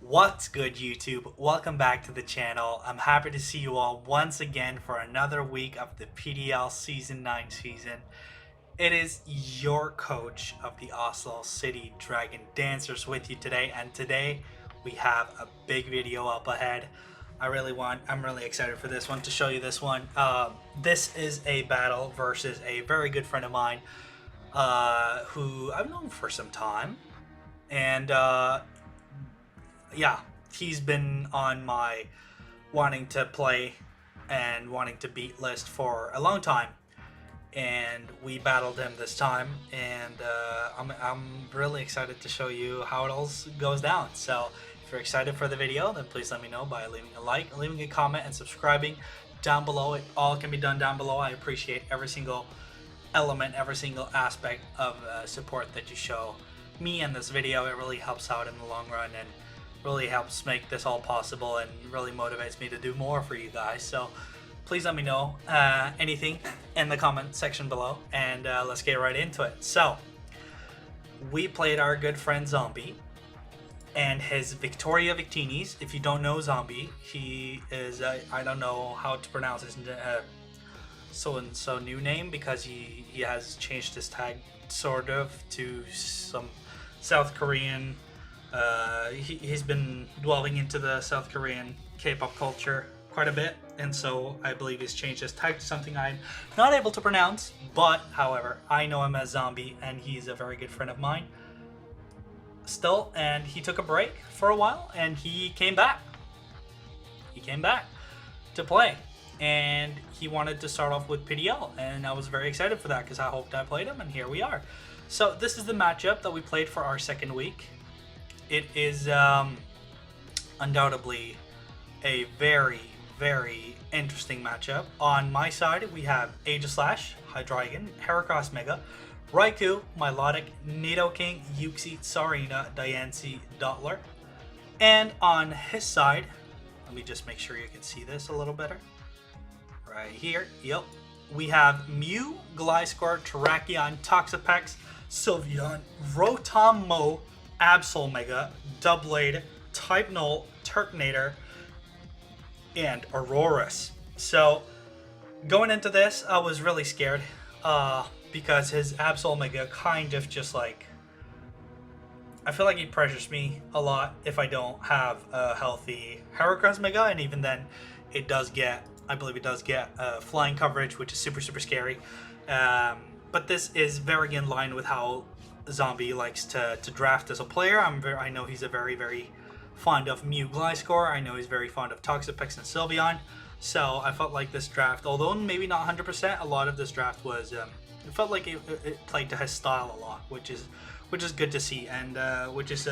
What's good, YouTube? Welcome back to the channel. I'm happy to see you all once again for another week of the PDL Season 9 season. It is your coach of the Oslo City Dragon Dancers with you today, and today we have a big video up ahead. I'm really excited for this one, to show you this one. This is a battle versus a very good friend of mine who I've known for some time, and yeah, he's been on my wanting to play and wanting to beat list for a long time, and we battled him this time, and I'm really excited to show you how it all goes down. So if you're excited for the video, then please let me know by leaving a like, leaving a comment, and subscribing down below. It all can be done down below. I appreciate every single element, every single aspect of support that you show me in this video. It really helps out in the long run and really helps make this all possible and really motivates me to do more for you guys. So please let me know anything in the comment section below, and let's get right into it. So we played our good friend Zombie and his Victoria Victinis. If you don't know Zombie, he is I don't know how to pronounce his so new name, because he has changed his tag sort of to some South Korean. He's been dwelling into the South Korean K-pop culture quite a bit, and so I believe he's changed his tag to something I'm not able to pronounce, but however, I know him as Zombie, and he's a very good friend of mine still, and he took a break for a while, and he came back. He came back to play, and he wanted to start off with PDL, and I was very excited for that because I hoped I played him, and here we are. So this is the matchup that we played for our second week. It is undoubtedly a very, very interesting matchup. On my side, we have Aegislash, Hydreigon, Heracross Mega, Raikou, Milotic, Nidoking, Uxie, Sarina, Diancie, Dottler. And on his side, let me just make sure you can see this a little better. Right here, yep. We have Mew, Gliscor, Terrakion, Toxapex, Sylveon, Rotom Mow, Absol Mega, Doublade, Type Null, Turtonator, and Aurorus. So going into this, I was really scared because his Absol Mega kind of just like, I feel like he pressures me a lot if I don't have a healthy Heracross Mega, and even then it does get, I believe it does get flying coverage, which is super scary. But this is very in line with how Zombie likes to draft as a player. I know he's a very fond of Mew, Gliscor. I know he's very fond of Toxapex and Sylveon. So I felt like this draft, although maybe not 100%, a lot of this draft was, it felt like it played to his style a lot, which is good to see, and which is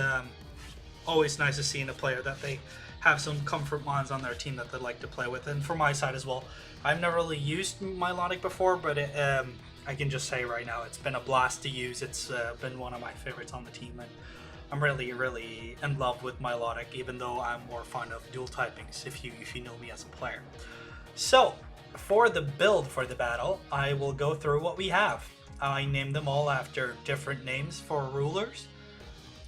always nice to see in a player that they have some comfort mons on their team that they like to play with. And for my side as well, I've never really used Milotic before, but I can just say right now it's been a blast to use. It's been one of my favorites on the team, and I'm really in love with Milotic, even though I'm more fond of dual typings, if you know me as a player. So for the build for the battle, I will go through what we have. I named them all after different names for rulers,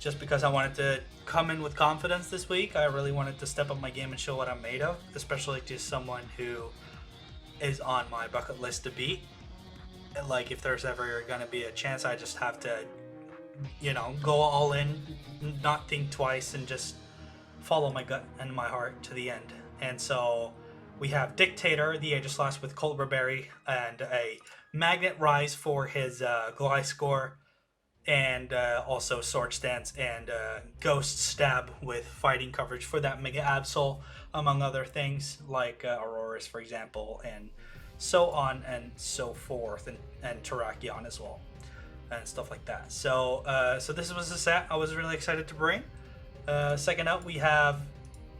just because I wanted to come in with confidence this week. I really wanted to step up my game and show what I'm made of, especially to someone who is on my bucket list to beat. Like, if there's ever gonna be a chance, I just have to, you know, go all in, not think twice, and just follow my gut and my heart to the end. And so we have Dictator, the Aegislash with Colbur Berry, and a Magnet Rise for his Gliscor, and also Sword Stance and Ghost Stab with fighting coverage for that Mega Absol, among other things like Aurorus, for example, and so on and so forth, and Terrakion as well, and stuff like that. So so this was a set I was really excited to bring. Second up, we have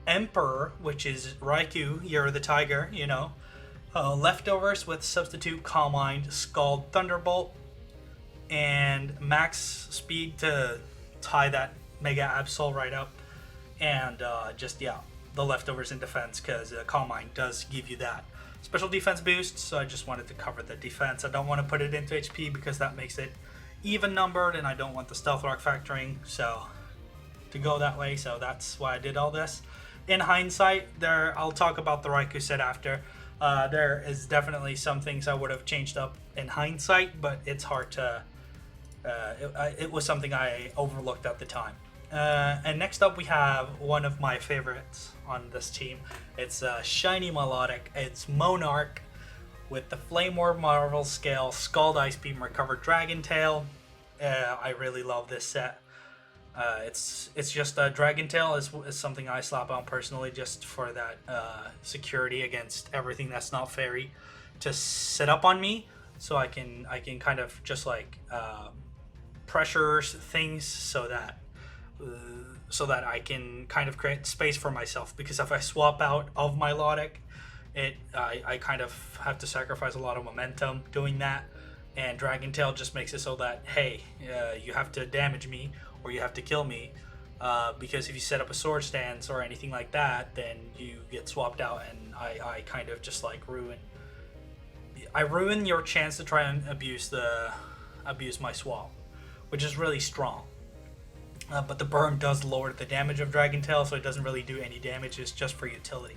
Emperor, which is Raikou, You're the Tiger, you know. Leftovers with Substitute, Calm Mind, Scald, Thunderbolt, and max speed to tie that Mega Absol right up, and just, yeah, the leftovers in defense, because Calm Mind does give you that special defense boost, so I just wanted to cover the defense. I don't want to put it into HP because that makes it even numbered, and I don't want the Stealth Rock factoring, so to go that way, so that's why I did all this. In hindsight, I'll talk about the Raikou set after. There is definitely some things I would have changed up in hindsight, but it's hard to. It was something I overlooked at the time. And next up, we have one of my favorites on this team. It's Shiny Melodic. It's Monarch with the Flame Orb Marvel Scale, Scald Ice Beam, Recovered Dragon Tail. I really love this set. It's just Dragon Tail is something I slap on personally just for that security against everything that's not fairy to set up on me, so I can kind of just like pressure things so that I can kind of create space for myself, because if I swap out of my Melodic, I kind of have to sacrifice a lot of momentum doing that, and Dragon Tail just makes it so that, hey, you have to damage me or you have to kill me, because if you set up a sword stance or anything like that, then you get swapped out, and I kind of just like ruin your chance to try and abuse my swap, which is really strong. But the burn does lower the damage of Dragon Tail, so it doesn't really do any damage. It's just for utility,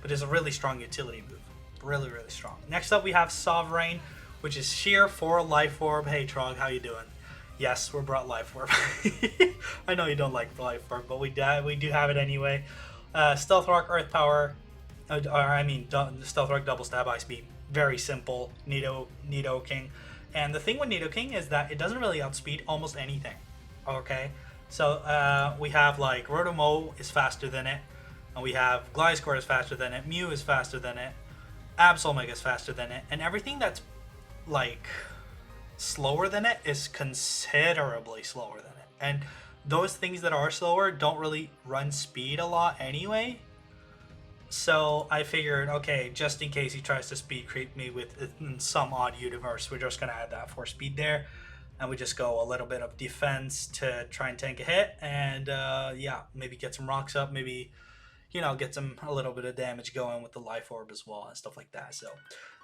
but it's a really strong utility move. Really, really strong. Next up, we have Sovereign, which is sheer for Life Orb. Hey Trog, how you doing? Yes, we're brought Life Orb. I know you don't like the Life Orb, but we do have it anyway. Stealth Rock, Earth Power, Stealth Rock, Double Stab, Ice Beam. Very simple. Nidoking. And the thing with Nidoking is that it doesn't really outspeed almost anything. Okay, so we have like Rotomo is faster than it, and we have Gliscor is faster than it, Mew is faster than it, Absol is faster than it, and everything that's like slower than it is considerably slower than it. And those things that are slower don't really run speed a lot anyway. So I figured, okay, just in case he tries to speed creep me in some odd universe, we're just gonna add that 4 speed there, and we just go a little bit of defense to try and tank a hit, and yeah, maybe get some rocks up, maybe, you know, get some a little bit of damage going with the Life Orb as well and stuff like that. So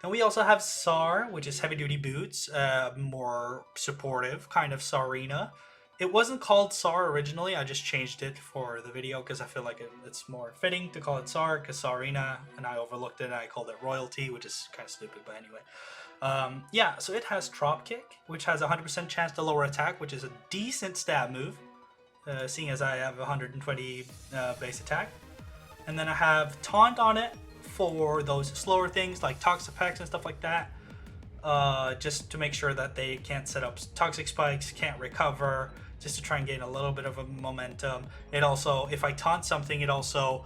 then we also have Sar, which is heavy duty boots, more supportive kind of Sarina. It wasn't called Sar originally. I just changed it for the video because I feel like it's more fitting to call it Sar, because Sarina, and I overlooked it and I called it Royalty, which is kind of stupid, but anyway. Yeah, so it has Trop Kick, which has a 100% chance to lower attack, which is a decent stab move, seeing as I have 120 base attack. And then I have Taunt on it for those slower things like Toxapex and stuff like that, just to make sure that they can't set up Toxic Spikes, can't recover, just to try and gain a little bit of a momentum. It also, if I taunt something, it also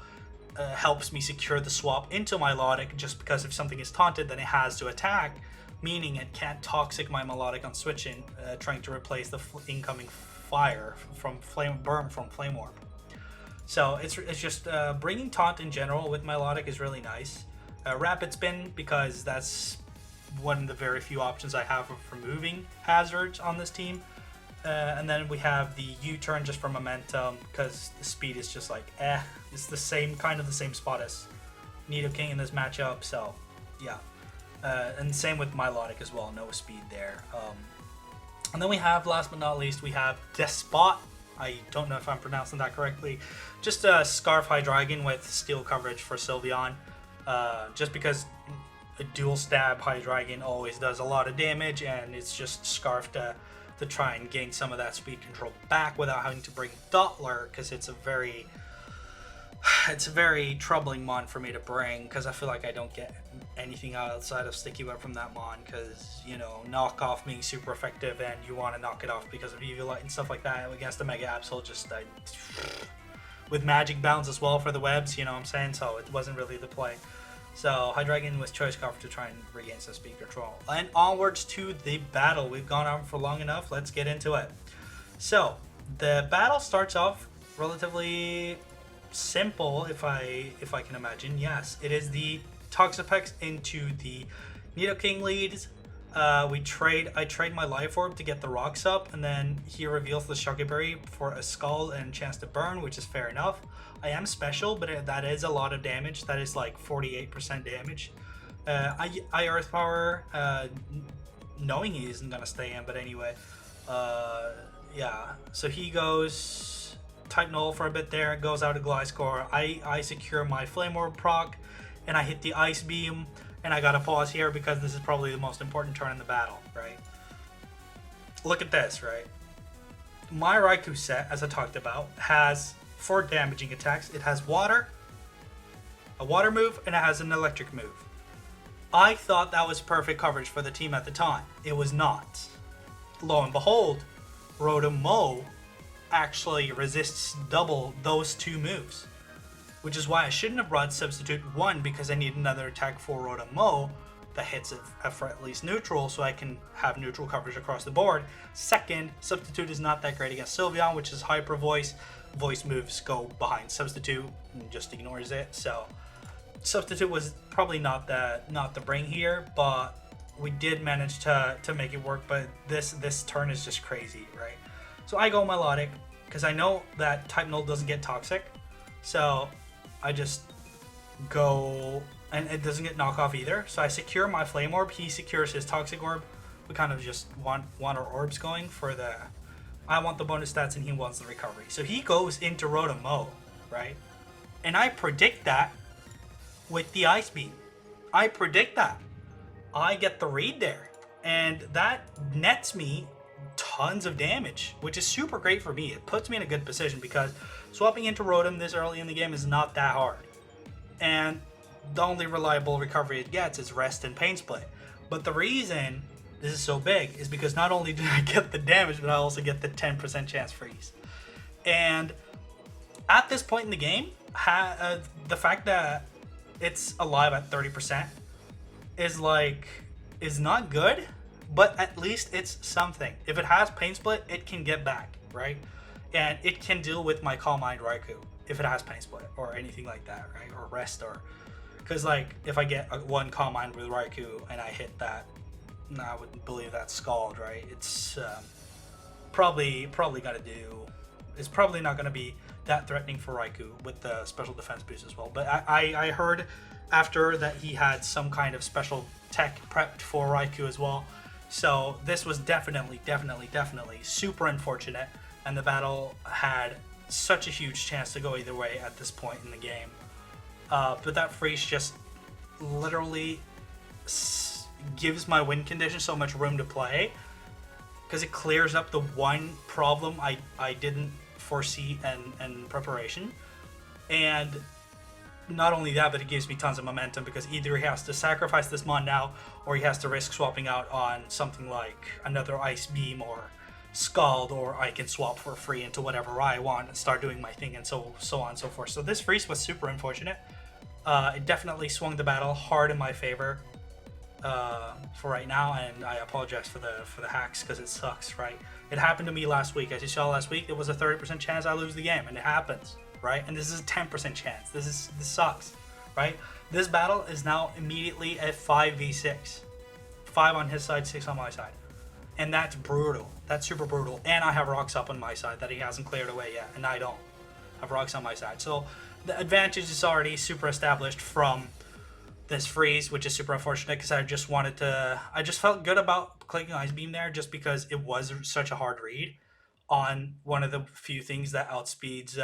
helps me secure the swap into my Melodic, just because if something is taunted, then it has to attack, meaning it can't Toxic my Melodic on switching, trying to replace the incoming fire from burn from Flame Orb. So it's just bringing taunt in general with my Melodic is really nice. Rapid Spin, because that's one of the very few options I have for removing hazards on this team. And then we have the U-turn just for momentum, because the speed is just like it's the same spot as Nidoking in this matchup. So yeah, and same with my Melodic as well, no speed there. And then we have, last but not least, we have Despot. I don't know if I'm pronouncing that correctly. Just a Scarf Hydreigon with steel coverage for Sylveon. Just because a dual stab Hydreigon always does a lot of damage, and it's just Scarf to try and gain some of that speed control back without having to bring Dottler, because it's a very troubling mon for me to bring, because I feel like I don't get anything outside of Sticky Web from that mon, because, you know, knockoff being super effective and you want to knock it off because of Eviolite and stuff like that against the Mega Absol, just with Magic Bounce as well for the webs, you know what I'm saying, so it wasn't really the play. So Hydreigon with Choice Scarf to try and regain some speed control. And onwards to the battle. We've gone on for long enough, let's get into it. So the battle starts off relatively simple, if I can imagine. Yes, it is the Toxapex into the Nidoking leads. I trade my Life Orb to get the rocks up, and then he reveals the Shocky Berry for a Scald and chance to burn, which is fair enough. I am special, but that is a lot of damage. That is like 48% damage. I Earth Power, knowing he isn't gonna stay in, but anyway. Yeah, so he goes type null for a bit there. It goes out of Gliscor. I secure my Flame Orb proc, and I hit the Ice Beam. And I gotta pause here because this is probably the most important turn in the battle, right? Look at this, right? My Raikou set, as I talked about, has 4 damaging attacks. It has water, a water move, and it has an electric move. I thought that was perfect coverage for the team at the time. It was not. Lo and behold, Rotom actually resists double those 2 moves. Which is why I shouldn't have brought Substitute 1, because I need another attack for Rotom that hits at least neutral, so I can have neutral coverage across the board. Second, Substitute is not that great against Sylveon, which is Hyper Voice. Voice moves go behind Substitute and just ignores it. So Substitute was probably not the bring here, but we did manage to make it work. But this turn is just crazy, right? So I go Melodic because I know that type null doesn't get toxic, so I just go, and it doesn't get knockoff either. So I secure my Flame Orb. He secures his Toxic Orb. We kind of just want our orbs going for the. I want the bonus stats and he wants the recovery. So he goes into Rotom, right? And I predict that with the Ice Beam. I predict that. I get the read there. And that nets me tons of damage, which is super great for me. It puts me in a good position because swapping into Rotom this early in the game is not that hard. And the only reliable recovery it gets is Rest and Pain Split. But the reason this is so big is because not only did I get the damage, but I also get the 10% chance freeze. And at this point in the game, the fact that it's alive at 30% is not good, but at least it's something. If it has Pain Split, it can get back, right? And it can deal with my Calm Mind Raikou if it has Pain Split or anything like that, right? Or Rest, or because like if I get one Calm Mind with Raikou and I hit that, I wouldn't believe that's Scald, right? It's probably gonna do. It's probably not gonna be that threatening for Raikou with the special defense boost as well. But I heard after that he had some kind of special tech prepped for Raikou as well. So this was definitely super unfortunate, and the battle had such a huge chance to go either way at this point in the game. But that freeze just literally gives my win condition so much room to play, because it clears up the one problem I didn't foresee in preparation. And not only that, but it gives me tons of momentum, because either he has to sacrifice this mon now, or he has to risk swapping out on something like another Ice Beam or Scald, or I can swap for free into whatever I want and start doing my thing, and so on and so forth. So this freeze was super unfortunate. It definitely swung the battle hard in my favor for right now, and I apologize for the hacks, because it sucks, right? It happened to me last week. As you saw last week, it was a 30% chance I lose the game, and it happens. Right? And this is a 10% chance. This sucks, right? This battle is now immediately at 5v6. 5 on his side, 6 on my side. And that's brutal. That's super brutal. And I have rocks up on my side that he hasn't cleared away yet, and I don't have rocks on my side. So the advantage is already super established from this freeze, which is super unfortunate, because I just felt good about clicking Ice Beam there, just because it was such a hard read on one of the few things that outspeeds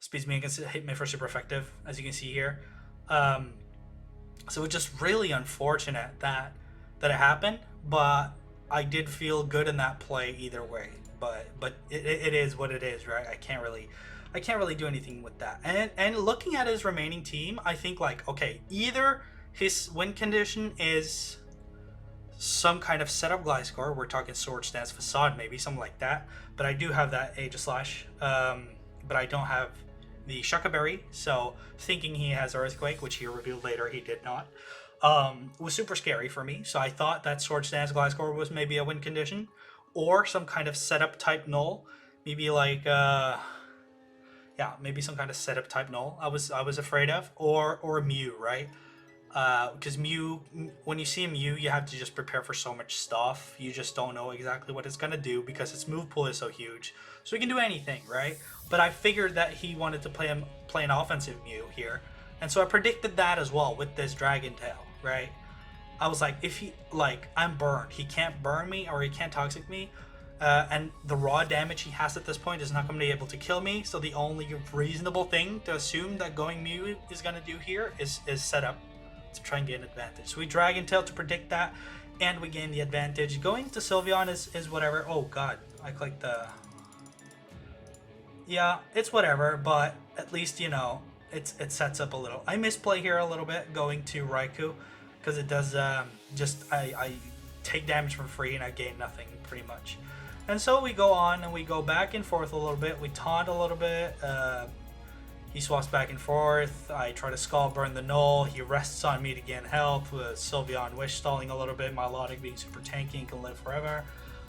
speeds me against hit me for super effective, as you can see here. So it's just really unfortunate that it happened, but I did feel good in that play either way. But it is what it is, right? I can't really do anything with that. And looking at his remaining team, I think like, okay, either his win condition is some kind of setup Gliscor, we're talking Swords Dance Facade, maybe something like that. But I do have that Aegislash, but I don't have the Shucka Berry, so thinking he has Earthquake, which he revealed later he did not, was super scary for me. So I thought that Swords Dance Gliscor was maybe a win condition, or some kind of setup type null, maybe like maybe some kind of setup type null I was afraid of, or Mew, right? Because Mew, when you see Mew, you have to just prepare for so much stuff. You just don't know exactly what it's gonna do, because its move pool is so huge. So he can do anything, right? But I figured that he wanted to play an offensive Mew here, and so I predicted that as well with this Dragon Tail, right? I was like, if he, like, I'm burned, he can't burn me or he can't toxic me, and the raw damage he has at this point is not going to be able to kill me. So the only reasonable thing to assume that going Mew is going to do here is set up to try and gain advantage. So we Dragon Tail to predict that, and we gain the advantage. Going to Sylveon is whatever. Oh god, I clicked the... Yeah, it's whatever, but at least, you know, it sets up a little. I misplay here a little bit going to Raikou, because it does I take damage for free and I gain nothing pretty much. And so we go on and we go back and forth a little bit. We taunt a little bit. He swaps back and forth. I try to Scald Burn the Null. He rests on me to gain health, with Sylveon Wish stalling a little bit. Milotic being super tanky and can live forever.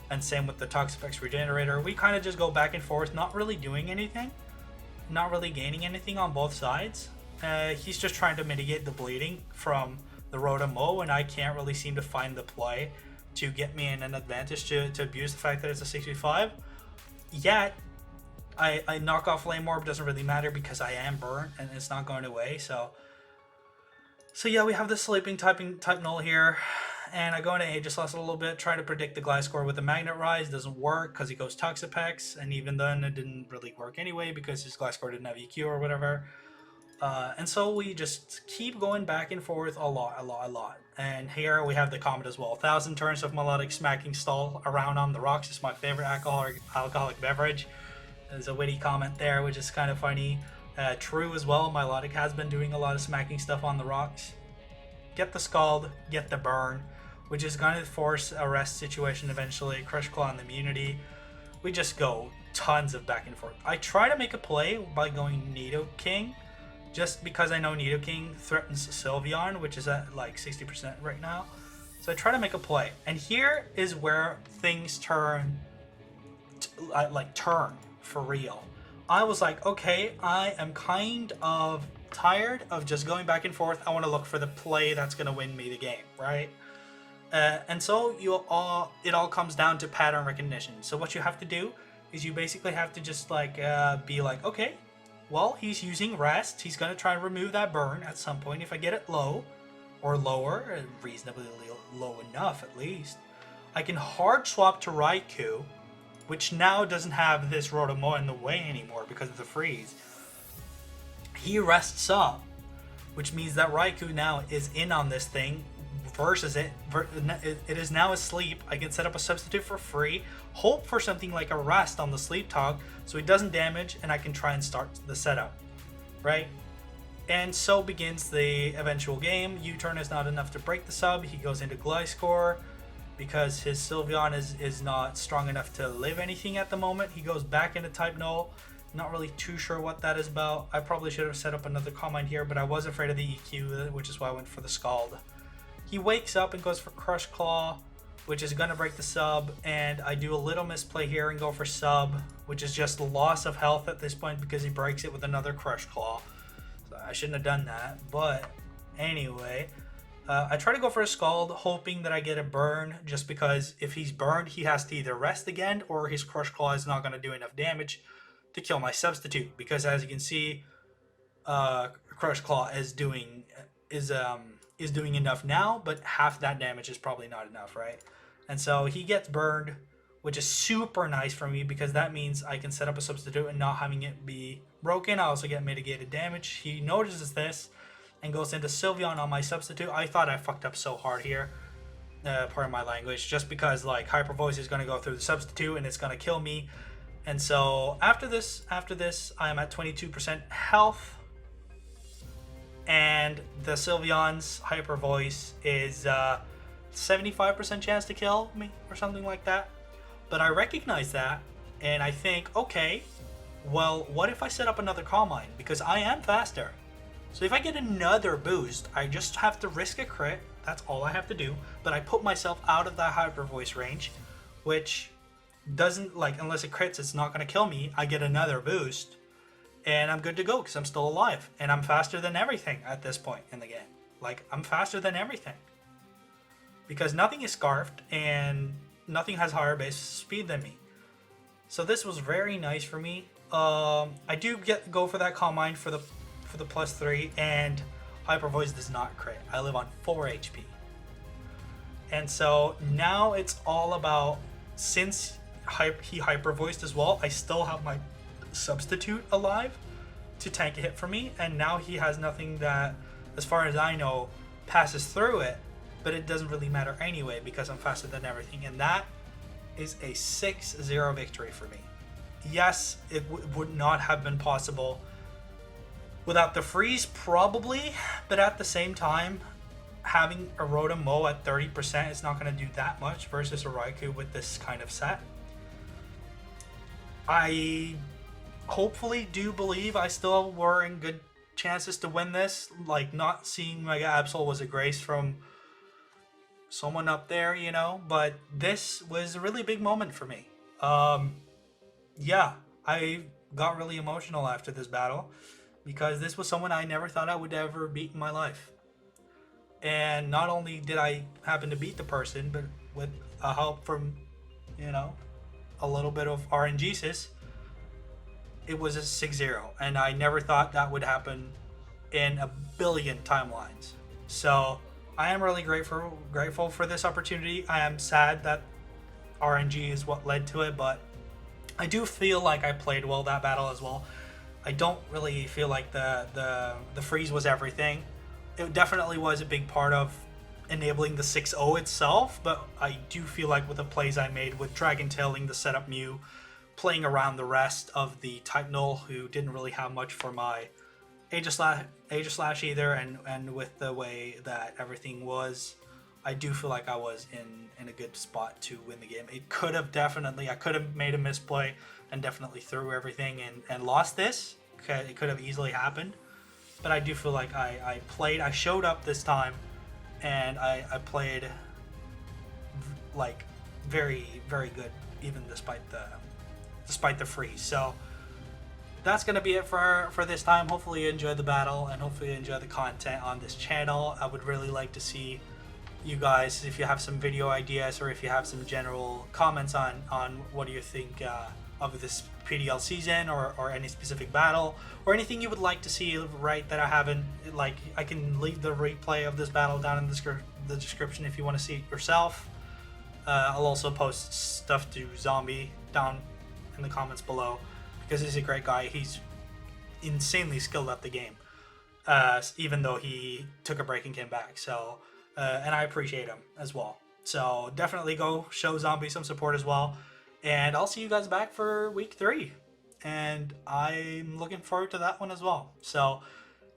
And same with the Toxapex Regenerator. We kind of just go back and forth, not really doing anything. Not really gaining anything on both sides. He's just trying to mitigate the bleeding from the Rotom-O, and I can't really seem to find the play to get me in an advantage to abuse the fact that it's a 65. Yet, I knock off Flame Orb, doesn't really matter because I am burnt and it's not going away. So yeah, we have the Sleeping type Null here. And I go into Aegislash a little bit, try to predict the Gliscor with the Magnet Rise. Doesn't work because he goes Toxapex, and even then it didn't really work anyway because his Gliscor didn't have EQ or whatever. And so we just keep going back and forth a lot. And here we have the Comet as well. 1,000 turns of Melodic smacking stall around on the rocks is my favorite alcoholic beverage. There's a witty comment there, which is kind of funny. True as well, Melodic has been doing a lot of smacking stuff on the rocks. Get the Scald, get the Burn, which is going to force a rest situation eventually. Crush Claw and the immunity. We just go tons of back and forth. I try to make a play by going Nidoking, just because I know Nidoking threatens Sylveon, which is at like 60% right now. So I try to make a play. And here is where things turn for real. I was like, okay, I am kind of tired of just going back and forth. I want to look for the play that's going to win me the game, right? And so it all comes down to pattern recognition. So what you have to do is you basically have to just be like, okay, well, he's using rest. He's going to try and remove that burn at some point. If I get it low or lower, reasonably low enough at least, I can hard swap to Raikou, which now doesn't have this Rotom-O in the way anymore because of the freeze. He rests up, which means that Raikou now is in on this thing versus it is now asleep. I can set up a substitute for free, hope for something like a rest on the sleep talk so he doesn't damage, and I can try and start the setup, right? And so begins the eventual game. U-turn is not enough to break the sub. He goes into Gliscor because his Sylveon is not strong enough to live anything at the moment. He goes back into type Null. Not really too sure what that is about. I probably should have set up another Calm Mind here, but I was afraid of the EQ, which is why I went for the Scald. He wakes up and goes for Crush Claw, which is going to break the sub, and I do a little misplay here and go for sub, which is just loss of health at this point because he breaks it with another Crush Claw. So I shouldn't have done that, but anyway, I try to go for a Scald, hoping that I get a burn, just because if he's burned, he has to either rest again or his Crush Claw is not going to do enough damage to kill my substitute, because as you can see, Crush Claw is doing enough now, but half that damage is probably not enough, right? And so he gets burned, which is super nice for me because that means I can set up a substitute and not having it be broken. I also get mitigated damage. He notices this and goes into Sylveon on my substitute. I thought I fucked up so hard here, pardon my language, just because like Hyper Voice is going to go through the substitute and it's going to kill me. And so after this, I am at 22% health, and the Sylveon's Hyper Voice is 75% chance to kill me or something like that. But I recognize that, and I think, okay, well, what if I set up another Calm Mind? Because I am faster. So if I get another boost, I just have to risk a crit. That's all I have to do. But I put myself out of that Hyper Voice range, which doesn't, like, unless it crits, it's not going to kill me. I get another boost, and I'm good to go because I'm still alive, and I'm faster than everything at this point in the game. Like, I'm faster than everything because nothing is scarfed and nothing has higher base speed than me. So this was very nice for me. I do go for that Calm Mind for the +3, and Hyper Voice does not crit. I live on 4 HP, and so now it's all about, since he hyper voiced as well, I still have my substitute alive to tank a hit for me, and now he has nothing that, as far as I know, passes through it, but it doesn't really matter anyway because I'm faster than everything, and that is a 6-0 victory for me. Yes, it would not have been possible without the freeze, probably, but at the same time, having a Rotom Mow at 30% is not going to do that much versus a Raikou with this kind of set. I hopefully do believe I still were in good chances to win this. Like, not seeing Mega Absol was a grace from someone up there, you know, but this was a really big moment for me. Yeah, I got really emotional after this battle because this was someone I never thought I would ever beat in my life. And not only did I happen to beat the person, but with a help from, you know, a little bit of RNGesus, it was a 6-0. And I never thought that would happen in a billion timelines. So I am really grateful for this opportunity. I am sad that RNG is what led to it, but I do feel like I played well that battle as well. I don't really feel like the freeze was everything. It definitely was a big part of enabling the 6-0 itself, but I do feel like with the plays I made with Dragon Tailing the setup Mew, playing around the rest of the type null who didn't really have much for my Aegislash either, and with the way that everything was, I do feel like I was in a good spot to win the game. It could have I could have made a misplay and definitely threw everything and lost this. Okay, it could have easily happened. But I do feel like I showed up this time, and I played like very, very good, even despite the freeze. So that's gonna be it for this time. Hopefully you enjoyed the battle, and hopefully you enjoy the content on this channel. I would really like to see you guys, if you have some video ideas or if you have some general comments on what do you think of this PDL season, or any specific battle, or anything you would like to see, right, that I haven't, like, I can leave the replay of this battle down in the description if you want to see it yourself. I'll also post stuff to Zombie down in the comments below, because he's a great guy. He's insanely skilled at the game, even though he took a break and came back. So, and I appreciate him as well. So definitely go show Zombie some support as well. And I'll see you guys back for week 3. And I'm looking forward to that one as well. So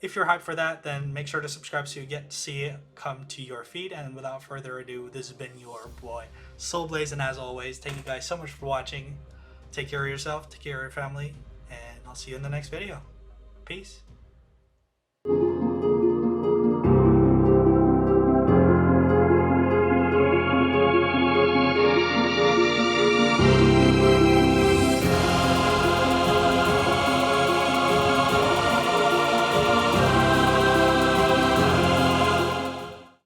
if you're hyped for that, then make sure to subscribe so you get to see it come to your feed. And without further ado, this has been your boy, Soulblaze. And as always, thank you guys so much for watching. Take care of yourself, take care of your family, and I'll see you in the next video. Peace.